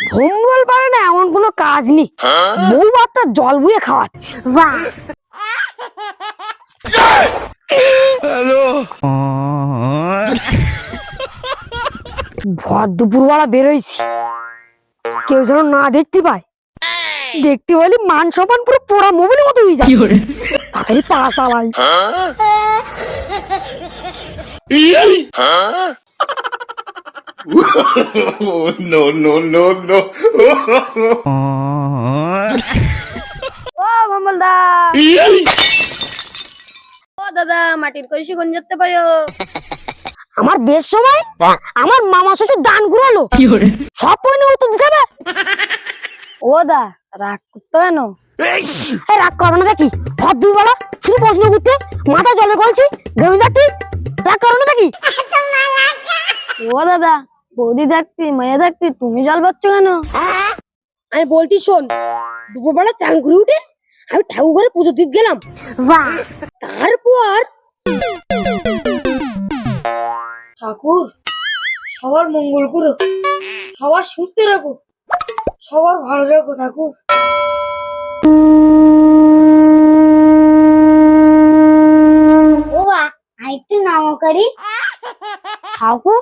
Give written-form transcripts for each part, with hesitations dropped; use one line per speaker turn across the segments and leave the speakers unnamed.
ভম্বল পারে না এমন কোনো কাজ নেই, বউ বাচ্চা জল বুয়ে খাওয়াচ্ছে। ভর দুপুরবেলা বেরোইছি, কেউ যেন না দেখতে পায়। দেখতে বলি মান সম্মান পুরো পোড়া মোবাইলের মতো হয়ে যায়। তাড়াতাড়ি পা চালাই।
No, no, no, no.
ও ভম্বল দা, ও দাদা মাটির কলসি কোন যেতে পারো?
আমার বেশ সময় আমার মামা শ্বশুর দান ঘুরালো, সব পয়নে ও তো দিতে হবে।
ও দা রাগ করতো কেন?
রাগ করো না দেখি, ভর দুপুরবেলা শুধু প্রশ্ন করতে মাথা জলে গলছি, ঘেমে যাচ্ছি। রাগ করো না দেখি।
ও দাদা, বৌদি দেখতি মেয়ে দেখতি তুমি জল পাচ্ছ কেন?
আমি বলতি শোন, দুপুরবেলা চান ঘুরে উঠে আমি ঠাকুর ঘরে পুজো দিতে গেলাম। তারপর ঠাকুর সবার মঙ্গল করো, সবার সুস্থ রাখো, সবার ভালো রাখো ঠাকুর।
একটু নাম করি ঠাকুর,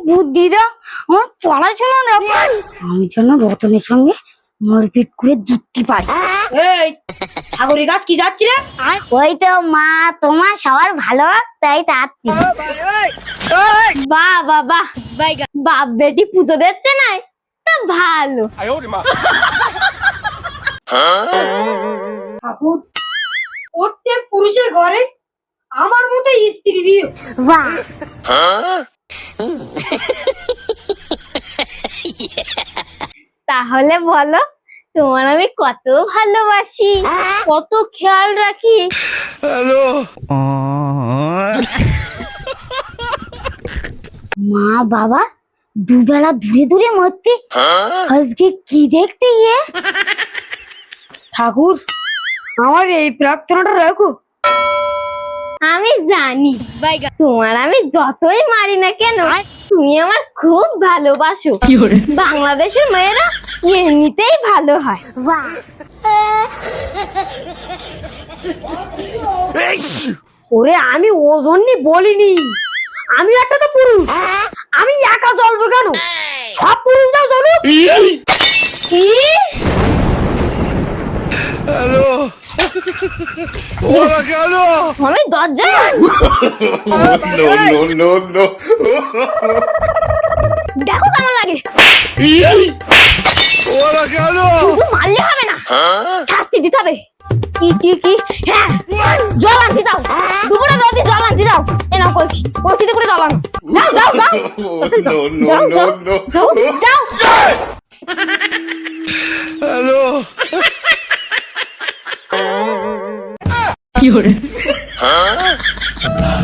বুদ্ধি দাও, আমার পড়াশোনা না, আমি যেন রতনের সঙ্গে মারপিট করে জিততে পারি।
এই ঠাকুরের কাজ কি যাচ্ছি রে?
ওই তো মা তোমার সবার ভালো তাই চাচ্ছি। বাহ বাহ বাহ, বাপ বেটি পুজো দিচ্ছে না, তা ভালো।
ঠাকুর প্রত্যেক পুরুষের ঘরে আমার মতো স্ত্রী দিও।
তাহলে বলো তোমার আমি কত ভালোবাসি, কত খেয়াল রাখি। মা বাবা দুবেলা দূরে দূরে মরতে, আজকে কি দেখতে গিয়ে?
ঠাকুর আমার এই প্রার্থনাটা রাখো।
আমি জানি তোমার আমি যতই মারি না কেন তুমি আমার খুব ভালোবাসো। বাংলাদেশের মেয়েরা এমনিতেই ভালো হয়।
ওরে আমি ও জন্যই বলিনি, আমি একটা তো পুরুষ, আমি একা জ্বলবো কেন? সব পুরুষরাও জ্বলুক।
কি? আমি দরজা
No, no, no, no.
দেখো কেমন লাগে। শুধু মারলে হবে না, শাস্তি দিতে হবে। কি কি কি? হ্যাঁ, জল আনতে দাও, দুপুরে রোদে জল আনতে দাও। এ নাও কলসি, কলসিতে করে জল আনো। যাও যাও যাও
No, no, no,
যাও
no.
যাও।
Huh?